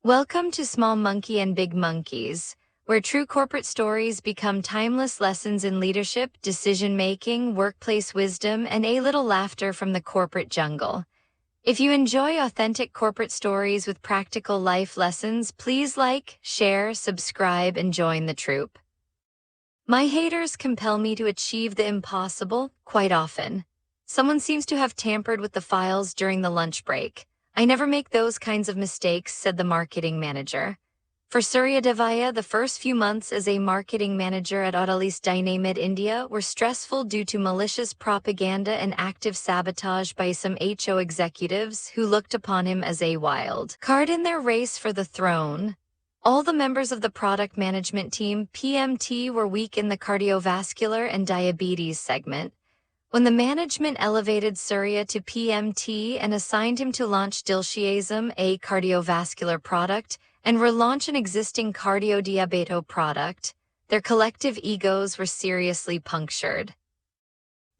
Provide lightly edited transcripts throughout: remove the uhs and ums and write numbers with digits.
Welcome to Small Monkey and Big Monkeys, where true corporate stories become timeless lessons in leadership, decision-making, workplace wisdom, and a little laughter from the corporate jungle. If you enjoy authentic corporate stories with practical life lessons, please like, share, subscribe, and join the troop. My haters compel me to achieve the impossible quite often. Someone seems to have tampered with the files during the lunch break. I never make those kinds of mistakes, said the marketing manager. For Surya Devaya, the first few months as a marketing manager at Autolis Dynamite India were stressful due to malicious propaganda and active sabotage by some HO executives who looked upon him as a wild card in their race for the throne. All the members of the product management team, PMT, were weak in the cardiovascular and diabetes segment. When the management elevated Surya to PMT and assigned him to launch Dilshiazam, a cardiovascular product, and relaunch an existing cardio-diabeto product, their collective egos were seriously punctured.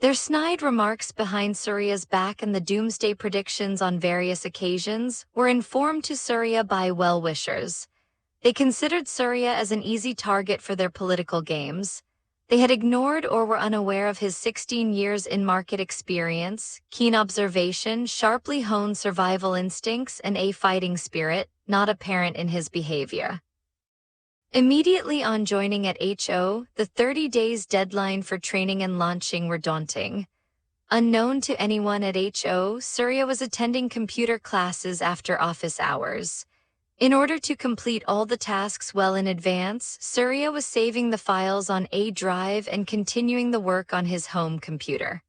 Their snide remarks behind Surya's back and the doomsday predictions on various occasions were informed to Surya by well-wishers. They considered Surya as an easy target for their political games. They had ignored or were unaware of his 16 years in market experience, keen observation, sharply honed survival instincts, and a fighting spirit, not apparent in his behavior. Immediately on joining at HO, the 30 days deadline for training and launching were daunting. Unknown to anyone at HO, Surya was attending computer classes after office hours. In order to complete all the tasks well in advance, Surya was saving the files on a drive and continuing the work on his home computer.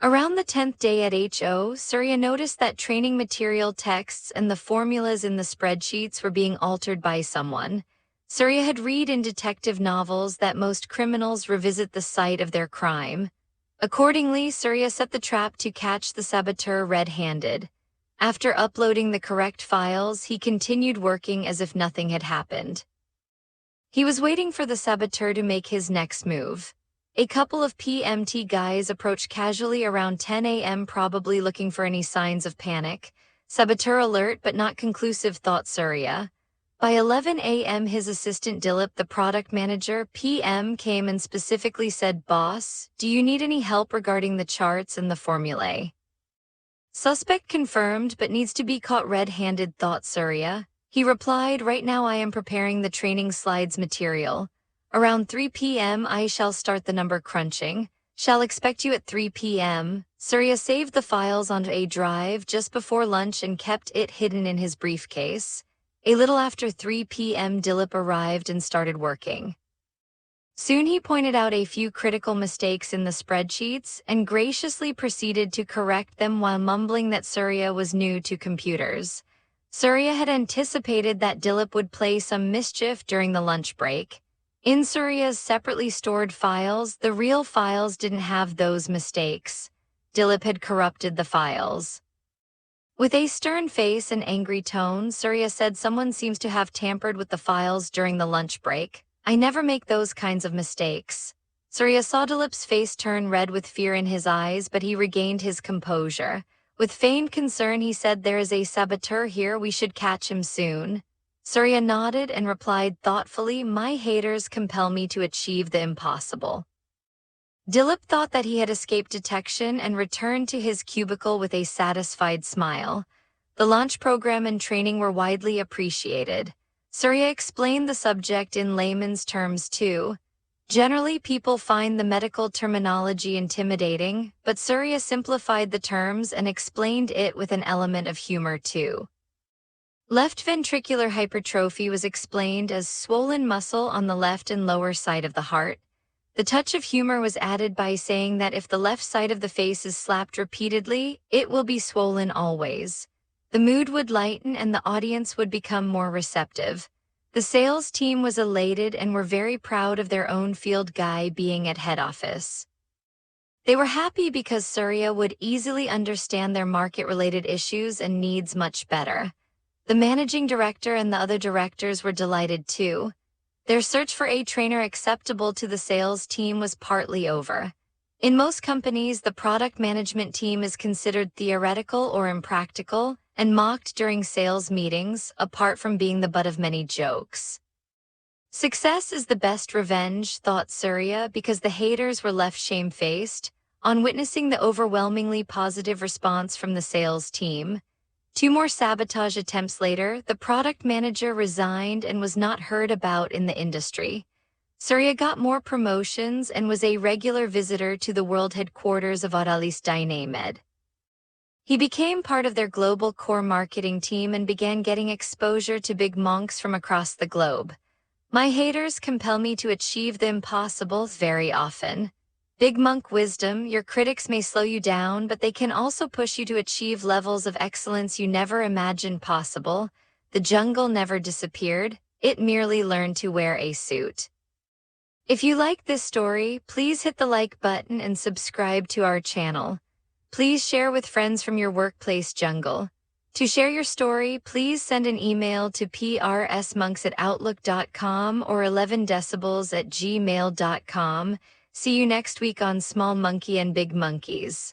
Around the 10th day at HO, Surya noticed that training material texts and the formulas in the spreadsheets were being altered by someone. Surya had read in detective novels that most criminals revisit the site of their crime. Accordingly, Surya set the trap to catch the saboteur red-handed. After uploading the correct files, he continued working as if nothing had happened. He was waiting for the saboteur to make his next move. A couple of PMT guys approached casually around 10 a.m., probably looking for any signs of panic. Saboteur alert but not conclusive, thought Surya. By 11 a.m., his assistant Dilip, the product manager, PM, came and specifically said, "Boss, do you need any help regarding the charts and the formulae?" Suspect confirmed but needs to be caught red-handed, thought Surya. He replied, "Right now I am preparing the training slides material. Around 3 p.m. I shall start the number crunching. Shall expect you at 3 p.m. Surya saved the files onto a drive just before lunch and kept it hidden in his briefcase. A little after 3 p.m. Dilip arrived and started working. Soon he pointed out a few critical mistakes in the spreadsheets and graciously proceeded to correct them while mumbling that Surya was new to computers. Surya had anticipated that Dilip would play some mischief during the lunch break. In Surya's separately stored files, the real files didn't have those mistakes. Dilip had corrupted the files. With a stern face and angry tone, Surya said, "Someone seems to have tampered with the files during the lunch break. I never make those kinds of mistakes." Surya saw Dilip's face turn red with fear in his eyes, but he regained his composure. With feigned concern, he said, "There is a saboteur here, we should catch him soon." Surya nodded and replied thoughtfully, "My haters compel me to achieve the impossible." Dilip thought that he had escaped detection and returned to his cubicle with a satisfied smile. The launch program and training were widely appreciated. Surya explained the subject in layman's terms too. Generally, people find the medical terminology intimidating, but Surya simplified the terms and explained it with an element of humor too. Left ventricular hypertrophy was explained as swollen muscle on the left and lower side of the heart. The touch of humor was added by saying that if the left side of the face is slapped repeatedly, it will be swollen always. The mood would lighten and the audience would become more receptive. The sales team was elated and were very proud of their own field guy being at head office. They were happy because Surya would easily understand their market-related issues and needs much better. The managing director and the other directors were delighted too. Their search for a trainer acceptable to the sales team was partly over. In most companies, the product management team is considered theoretical or impractical, and mocked during sales meetings, apart from being the butt of many jokes. Success is the best revenge, thought Surya, because the haters were left shamefaced on witnessing the overwhelmingly positive response from the sales team. 2 more sabotage attempts later, the product manager resigned and was not heard about in the industry. Surya got more promotions and was a regular visitor to the world headquarters of Autalis Dynamed. He became part of their global core marketing team and began getting exposure to big monks from across the globe. My haters compel me to achieve the impossible very often. Big monk wisdom: your critics may slow you down, but they can also push you to achieve levels of excellence you never imagined possible. The jungle never disappeared, it merely learned to wear a suit. If you like this story, please hit the like button and subscribe to our channel. Please share with friends from your workplace jungle. To share your story, please send an email to prsmonks@outlook.com or 11decibels@gmail.com. See you next week on Small Monkey and Big Monkeys.